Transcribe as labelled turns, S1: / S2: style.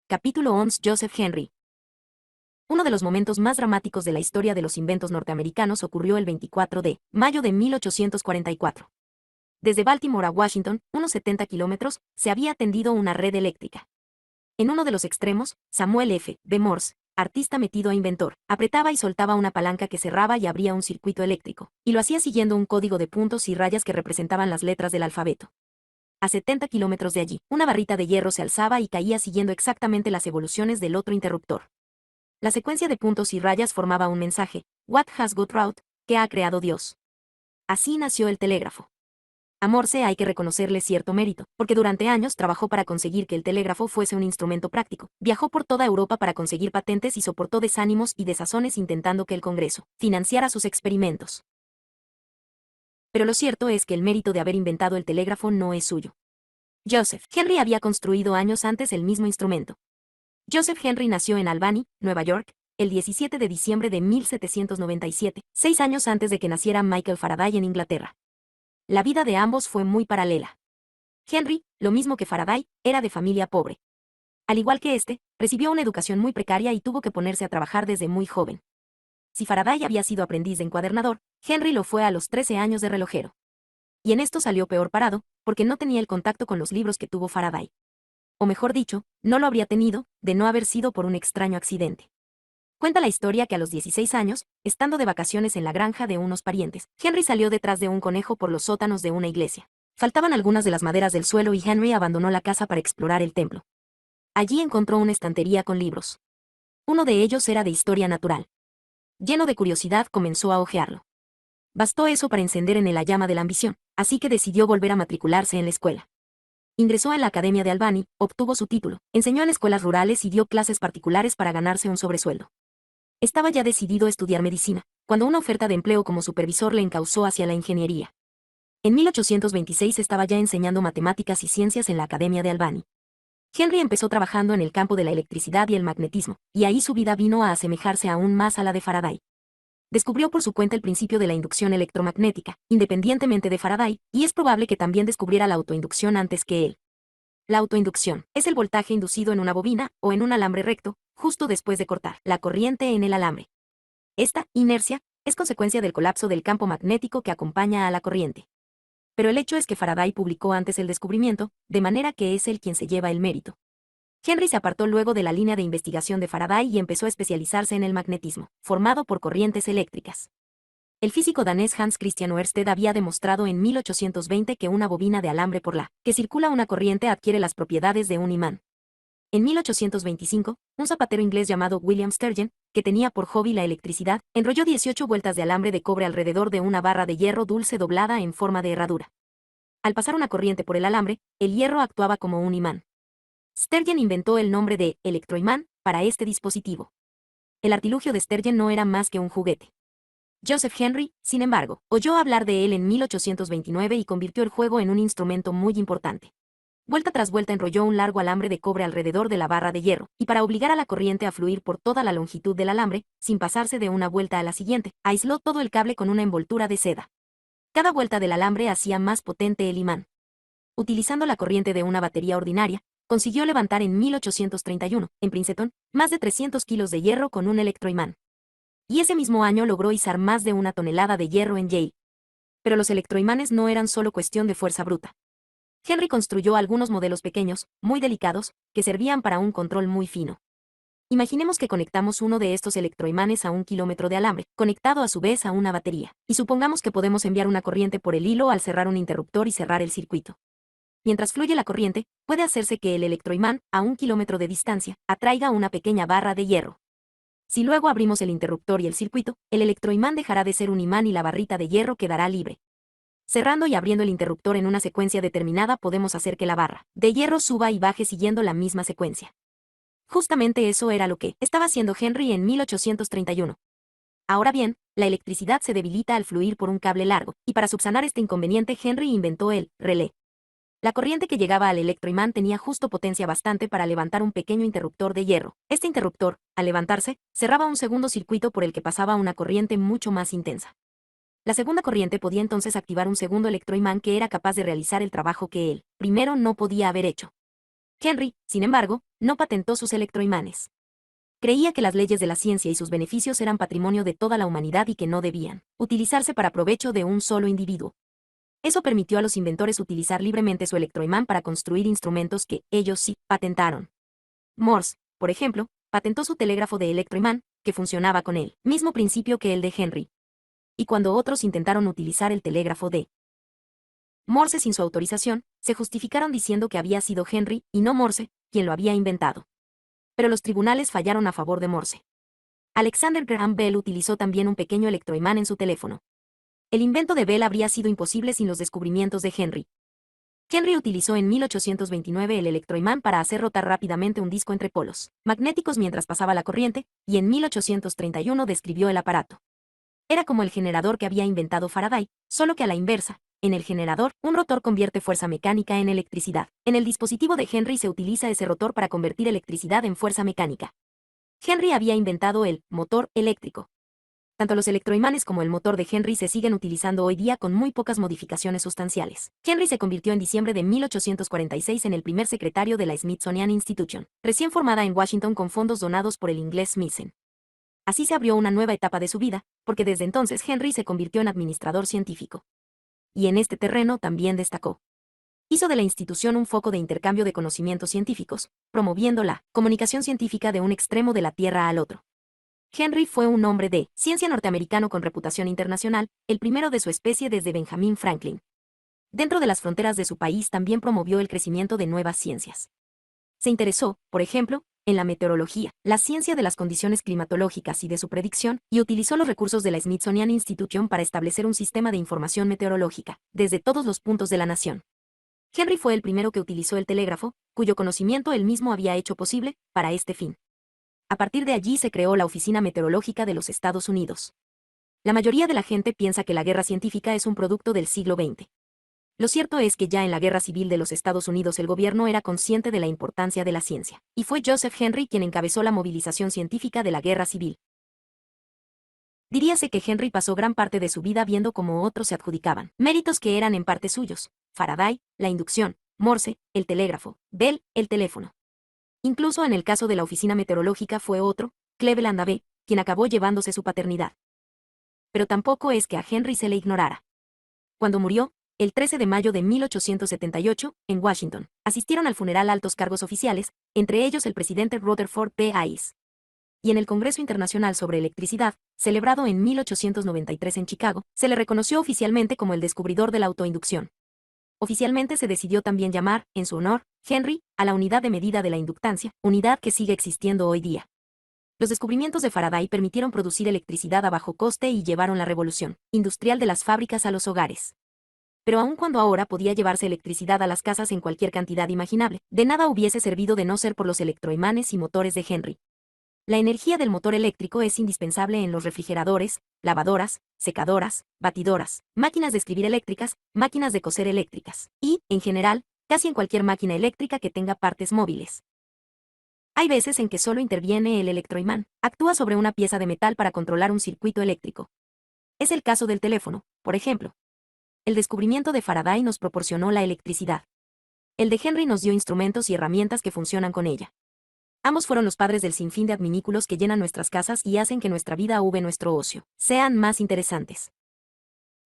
S1: Capítulo 11. Joseph Henry. Uno de los momentos más dramáticos de la historia de los inventos norteamericanos ocurrió el 24 de mayo de 1844. Desde Baltimore a Washington, unos 70 kilómetros, se había tendido una red eléctrica. En uno de los extremos, Samuel F. B. Morse, artista metido a inventor, apretaba y soltaba una palanca que cerraba y abría un circuito eléctrico, y lo hacía siguiendo un código de puntos y rayas que representaban las letras del alfabeto. A 70 kilómetros de allí, una barrita de hierro se alzaba y caía siguiendo exactamente las evoluciones del otro interruptor. La secuencia de puntos y rayas formaba un mensaje: What has God wrought? ¿Qué ha creado Dios? Así nació el telégrafo. A Morse hay que reconocerle cierto mérito, porque durante años trabajó para conseguir que el telégrafo fuese un instrumento práctico, viajó por toda Europa para conseguir patentes y soportó desánimos y desazones intentando que el Congreso financiara sus experimentos. Pero lo cierto es que el mérito de haber inventado el telégrafo no es suyo. Joseph Henry había construido años antes el mismo instrumento. Joseph Henry nació en Albany, Nueva York, el 17 de diciembre de 1797, 6 años antes de que naciera Michael Faraday en Inglaterra. La vida de ambos fue muy paralela. Henry, lo mismo que Faraday, era de familia pobre. Al igual que este, recibió una educación muy precaria y tuvo que ponerse a trabajar desde muy joven. Si Faraday había sido aprendiz de encuadernador, Henry lo fue a los 13 años de relojero. Y en esto salió peor parado, porque no tenía el contacto con los libros que tuvo Faraday. O mejor dicho, no lo habría tenido, de no haber sido por un extraño accidente. Cuenta la historia que a los 16 años, estando de vacaciones en la granja de unos parientes, Henry salió detrás de un conejo por los sótanos de una iglesia. Faltaban algunas de las maderas del suelo y Henry abandonó la casa para explorar el templo. Allí encontró una estantería con libros. Uno de ellos era de historia natural. Lleno de curiosidad comenzó a hojearlo. Bastó eso para encender en él la llama de la ambición, así que decidió volver a matricularse en la escuela. Ingresó en la Academia de Albany, obtuvo su título, enseñó en escuelas rurales y dio clases particulares para ganarse un sobresueldo. Estaba ya decidido a estudiar medicina, cuando una oferta de empleo como supervisor le encauzó hacia la ingeniería. En 1826 estaba ya enseñando matemáticas y ciencias en la Academia de Albany. Henry empezó trabajando en el campo de la electricidad y el magnetismo, y ahí su vida vino a asemejarse aún más a la de Faraday. Descubrió por su cuenta el principio de la inducción electromagnética, independientemente de Faraday, y es probable que también descubriera la autoinducción antes que él. La autoinducción es el voltaje inducido en una bobina o en un alambre recto, justo después de cortar la corriente en el alambre. Esta inercia es consecuencia del colapso del campo magnético que acompaña a la corriente. Pero el hecho es que Faraday publicó antes el descubrimiento, de manera que es él quien se lleva el mérito. Henry se apartó luego de la línea de investigación de Faraday y empezó a especializarse en el magnetismo, formado por corrientes eléctricas. El físico danés Hans Christian Ørsted había demostrado en 1820 que una bobina de alambre por la que circula una corriente adquiere las propiedades de un imán. En 1825, un zapatero inglés llamado William Sturgeon, que tenía por hobby la electricidad, enrolló 18 vueltas de alambre de cobre alrededor de una barra de hierro dulce doblada en forma de herradura. Al pasar una corriente por el alambre, el hierro actuaba como un imán. Sturgeon inventó el nombre de electroimán para este dispositivo. El artilugio de Sturgeon no era más que un juguete. Joseph Henry, sin embargo, oyó hablar de él en 1829 y convirtió el juego en un instrumento muy importante. Vuelta tras vuelta enrolló un largo alambre de cobre alrededor de la barra de hierro, y para obligar a la corriente a fluir por toda la longitud del alambre, sin pasarse de una vuelta a la siguiente, aisló todo el cable con una envoltura de seda. Cada vuelta del alambre hacía más potente el imán. Utilizando la corriente de una batería ordinaria, consiguió levantar en 1831, en Princeton, más de 300 kilos de hierro con un electroimán. Y ese mismo año logró izar más de 1 tonelada de hierro en Yale. Pero los electroimanes no eran solo cuestión de fuerza bruta. Henry construyó algunos modelos pequeños, muy delicados, que servían para un control muy fino. Imaginemos que conectamos uno de estos electroimanes a 1 kilómetro de alambre, conectado a su vez a una batería, y supongamos que podemos enviar una corriente por el hilo al cerrar un interruptor y cerrar el circuito. Mientras fluye la corriente, puede hacerse que el electroimán, a 1 kilómetro de distancia, atraiga una pequeña barra de hierro. Si luego abrimos el interruptor y el circuito, el electroimán dejará de ser un imán y la barrita de hierro quedará libre. Cerrando y abriendo el interruptor en una secuencia determinada podemos hacer que la barra de hierro suba y baje siguiendo la misma secuencia. Justamente eso era lo que estaba haciendo Henry en 1831. Ahora bien, la electricidad se debilita al fluir por un cable largo, y para subsanar este inconveniente Henry inventó el relé. La corriente que llegaba al electroimán tenía justo potencia bastante para levantar un pequeño interruptor de hierro. Este interruptor, al levantarse, cerraba un segundo circuito por el que pasaba una corriente mucho más intensa. La segunda corriente podía entonces activar un segundo electroimán que era capaz de realizar el trabajo que él, primero, no podía haber hecho. Henry, sin embargo, no patentó sus electroimanes. Creía que las leyes de la ciencia y sus beneficios eran patrimonio de toda la humanidad y que no debían utilizarse para provecho de un solo individuo. Eso permitió a los inventores utilizar libremente su electroimán para construir instrumentos que ellos sí patentaron. Morse, por ejemplo, patentó su telégrafo de electroimán, que funcionaba con el mismo principio que el de Henry. Y cuando otros intentaron utilizar el telégrafo de Morse sin su autorización, se justificaron diciendo que había sido Henry, y no Morse, quien lo había inventado. Pero los tribunales fallaron a favor de Morse. Alexander Graham Bell utilizó también un pequeño electroimán en su teléfono. El invento de Bell habría sido imposible sin los descubrimientos de Henry. Henry utilizó en 1829 el electroimán para hacer rotar rápidamente un disco entre polos magnéticos mientras pasaba la corriente, y en 1831 describió el aparato. Era como el generador que había inventado Faraday, solo que a la inversa. En el generador, un rotor convierte fuerza mecánica en electricidad. En el dispositivo de Henry se utiliza ese rotor para convertir electricidad en fuerza mecánica. Henry había inventado el motor eléctrico. Tanto los electroimanes como el motor de Henry se siguen utilizando hoy día con muy pocas modificaciones sustanciales. Henry se convirtió en diciembre de 1846 en el primer secretario de la Smithsonian Institution, recién formada en Washington con fondos donados por el inglés Smithson. Así se abrió una nueva etapa de su vida, porque desde entonces Henry se convirtió en administrador científico. Y en este terreno también destacó. Hizo de la institución un foco de intercambio de conocimientos científicos, promoviendo la comunicación científica de un extremo de la Tierra al otro. Henry fue un hombre de ciencia norteamericano con reputación internacional, el primero de su especie desde Benjamin Franklin. Dentro de las fronteras de su país también promovió el crecimiento de nuevas ciencias. Se interesó, por ejemplo, en la meteorología, la ciencia de las condiciones climatológicas y de su predicción, y utilizó los recursos de la Smithsonian Institution para establecer un sistema de información meteorológica, desde todos los puntos de la nación. Henry fue el primero que utilizó el telégrafo, cuyo conocimiento él mismo había hecho posible, para este fin. A partir de allí se creó la Oficina Meteorológica de los Estados Unidos. La mayoría de la gente piensa que la guerra científica es un producto del siglo XX. Lo cierto es que ya en la Guerra Civil de los Estados Unidos el gobierno era consciente de la importancia de la ciencia, y fue Joseph Henry quien encabezó la movilización científica de la Guerra Civil. Diríase que Henry pasó gran parte de su vida viendo cómo otros se adjudicaban méritos que eran en parte suyos: Faraday, la inducción; Morse, el telégrafo; Bell, el teléfono. Incluso en el caso de la oficina meteorológica fue otro, Cleveland AB, quien acabó llevándose su paternidad. Pero tampoco es que a Henry se le ignorara. Cuando murió, el 13 de mayo de 1878, en Washington, asistieron al funeral altos cargos oficiales, entre ellos el presidente Rutherford B. Hayes. Y en el Congreso Internacional sobre Electricidad, celebrado en 1893 en Chicago, se le reconoció oficialmente como el descubridor de la autoinducción. Oficialmente se decidió también llamar, en su honor, Henry, a la unidad de medida de la inductancia, unidad que sigue existiendo hoy día. Los descubrimientos de Faraday permitieron producir electricidad a bajo coste y llevaron la revolución industrial de las fábricas a los hogares. Pero aun cuando ahora podía llevarse electricidad a las casas en cualquier cantidad imaginable, de nada hubiese servido de no ser por los electroimanes y motores de Henry. La energía del motor eléctrico es indispensable en los refrigeradores, lavadoras, secadoras, batidoras, máquinas de escribir eléctricas, máquinas de coser eléctricas, y, en general, casi en cualquier máquina eléctrica que tenga partes móviles. Hay veces en que solo interviene el electroimán, actúa sobre una pieza de metal para controlar un circuito eléctrico. Es el caso del teléfono, por ejemplo. El descubrimiento de Faraday nos proporcionó la electricidad. El de Henry nos dio instrumentos y herramientas que funcionan con ella. Ambos fueron los padres del sinfín de adminículos que llenan nuestras casas y hacen que nuestra vida nuestro ocio sean más interesantes.